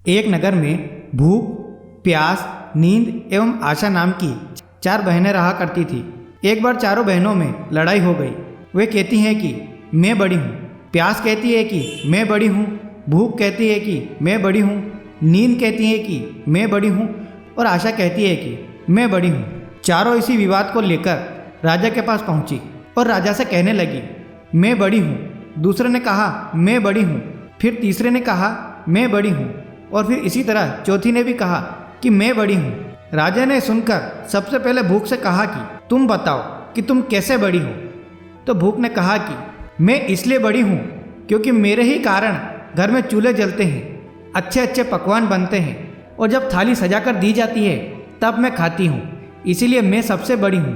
एक नगर में भूख, प्यास, नींद एवं आशा नाम की 4 बहनें रहा करती थी। एक बार चारों बहनों में लड़ाई हो गई। वे कहती हैं कि मैं बड़ी हूँ, प्यास कहती है कि मैं बड़ी हूँ, भूख कहती है कि मैं बड़ी हूँ, नींद कहती है कि मैं बड़ी हूँ और आशा कहती है कि मैं बड़ी हूँ। चारों इसी विवाद को लेकर राजा के पास पहुँची और राजा से कहने लगी, मैं बड़ी हूँ। दूसरे ने कहा मैं बड़ी हूँ, फिर तीसरे ने कहा मैं बड़ी हूँ और फिर इसी तरह चौथी ने भी कहा कि मैं बड़ी हूँ। राजा ने सुनकर सबसे पहले भूख से कहा कि तुम बताओ कि तुम कैसे बड़ी हो। तो भूख ने कहा कि मैं इसलिए बड़ी हूँ क्योंकि मेरे ही कारण घर में चूल्हे जलते हैं, अच्छे अच्छे पकवान बनते हैं और जब थाली सजाकर दी जाती है तब मैं खाती हूँ, इसीलिए मैं सबसे बड़ी हूँ।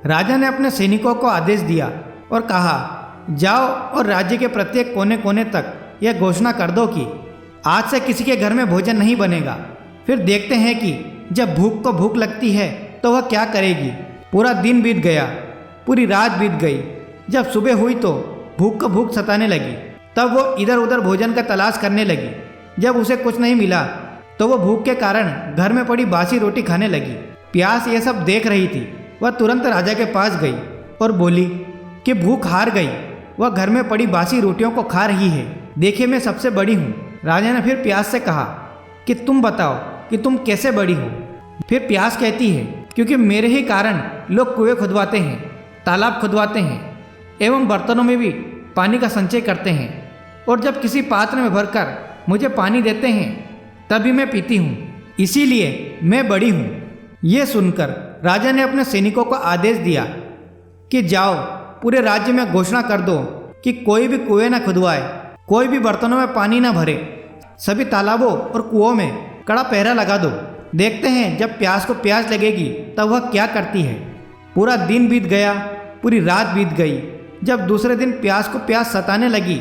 राजा ने अपने सैनिकों को आदेश दिया और कहा, जाओ और राज्य के प्रत्येक कोने कोने तक यह घोषणा कर दो कि आज से किसी के घर में भोजन नहीं बनेगा। फिर देखते हैं कि जब भूख को भूख लगती है तो वह क्या करेगी। पूरा दिन बीत गया, पूरी रात बीत गई। जब सुबह हुई तो भूख को भूख सताने लगी। तब वो इधर उधर भोजन का तलाश करने लगी। जब उसे कुछ नहीं मिला तो वो भूख के कारण घर में पड़ी बासी रोटी खाने लगी। प्यास ये सब देख रही थी। वह तुरंत राजा के पास गई और बोली कि भूख हार गई, वह घर में पड़ी बासी रोटियों को खा रही है। देखिए मैं सबसे बड़ी हूँ। राजा ने फिर प्यास से कहा कि तुम बताओ कि तुम कैसे बड़ी हो। फिर प्यास कहती है, क्योंकि मेरे ही कारण लोग कुएं खुदवाते हैं, तालाब खुदवाते हैं एवं बर्तनों में भी पानी का संचय करते हैं और जब किसी पात्र में भरकर मुझे पानी देते हैं तभी मैं पीती हूँ, इसीलिए मैं बड़ी हूँ। ये सुनकर राजा ने अपने सैनिकों को आदेश दिया कि जाओ पूरे राज्य में घोषणा कर दो कि कोई भी कुएं न खुदवाए, कोई भी बर्तनों में पानी न भरे, सभी तालाबों और कुओं में कड़ा पहरा लगा दो। देखते हैं जब प्यास को प्यास लगेगी तब वह क्या करती है। पूरा दिन बीत गया, पूरी रात बीत गई। जब दूसरे दिन प्यास को प्यास सताने लगी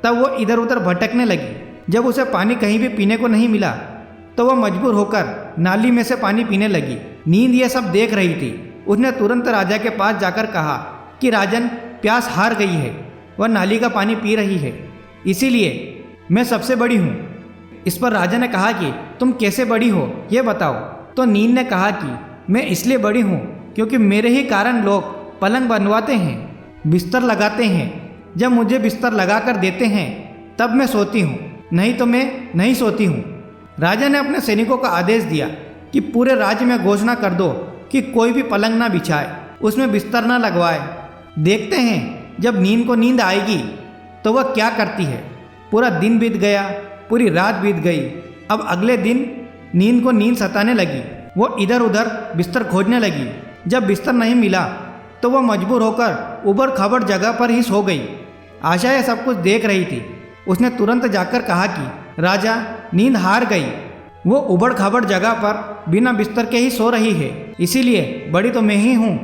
तब वो इधर उधर भटकने लगी। जब उसे पानी कहीं भी पीने को नहीं मिला तो वह मजबूर होकर नाली में से पानी पीने लगी। नींद ये सब देख रही थी। उसने तुरंत राजा के पास जाकर कहा कि राजन, प्यास हार गई है, वह नाली का पानी पी रही है, इसीलिए मैं सबसे बड़ी हूँ। इस पर राजा ने कहा कि तुम कैसे बड़ी हो ये बताओ। तो नींद ने कहा कि मैं इसलिए बड़ी हूँ क्योंकि मेरे ही कारण लोग पलंग बनवाते हैं, बिस्तर लगाते हैं। जब मुझे बिस्तर लगा कर देते हैं तब मैं सोती हूँ, नहीं तो मैं नहीं सोती हूँ। राजा ने अपने सैनिकों को आदेश दिया कि पूरे राज्य में घोषणा कर दो कि कोई भी पलंग ना बिछाए, उसमें बिस्तर ना लगवाए। देखते हैं जब नींद को नींद आएगी तो वह क्या करती है। पूरा दिन बीत गया, पूरी रात बीत गई। अब अगले दिन नींद को नींद सताने लगी। वो इधर उधर बिस्तर खोजने लगी। जब बिस्तर नहीं मिला तो वह मजबूर होकर उबड़ खाबड़ जगह पर ही सो गई। आशा यह सब कुछ देख रही थी। उसने तुरंत जाकर कहा कि राजा, नींद हार गई, वो उबड़ खाबड़ जगह पर बिना बिस्तर के ही सो रही है, इसीलिए बड़ी तो मैं ही हूँ।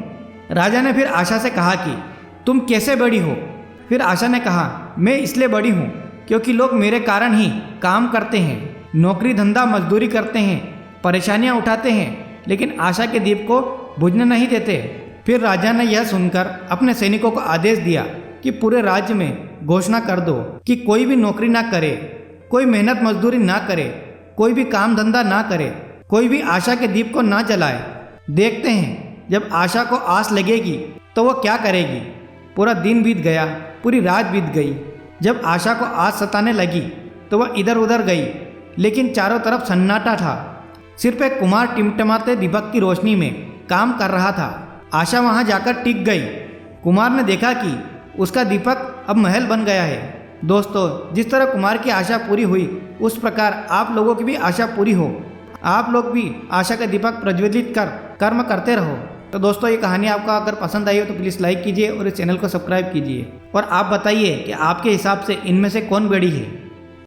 राजा ने फिर आशा से कहा कि तुम कैसे बड़ी हो। फिर आशा ने कहा, मैं इसलिए बड़ी हूँ क्योंकि लोग मेरे कारण ही काम करते हैं, नौकरी धंधा मजदूरी करते हैं, परेशानियाँ उठाते हैं, लेकिन आशा के दीप को बुझने नहीं देते। फिर राजा ने यह सुनकर अपने सैनिकों को आदेश दिया कि पूरे राज्य में घोषणा कर दो कि कोई भी नौकरी ना करे, कोई मेहनत मजदूरी ना करे, कोई भी काम धंधा ना करे, कोई भी आशा के दीप को ना जलाए। देखते हैं जब आशा को आस लगेगी तो वह क्या करेगी। पूरा दिन बीत गया, पूरी रात बीत गई। जब आशा को आस सताने लगी तो वह इधर उधर गई, लेकिन चारों तरफ सन्नाटा था। सिर्फ एक कुमार टिमटिमाते दीपक की रोशनी में काम कर रहा था। आशा वहां जाकर टिक गई। कुमार ने देखा कि उसका दीपक अब महल बन गया है। दोस्तों, जिस तरह कुमार की आशा पूरी हुई उस प्रकार आप लोगों की भी आशा पूरी हो। आप लोग भी आशा का दीपक प्रज्वलित कर कर्म करते रहो। तो दोस्तों, ये कहानी आपको अगर पसंद आई हो तो प्लीज़ लाइक कीजिए और इस चैनल को सब्सक्राइब कीजिए। और आप बताइए कि आपके हिसाब से इनमें से कौन बड़ी है।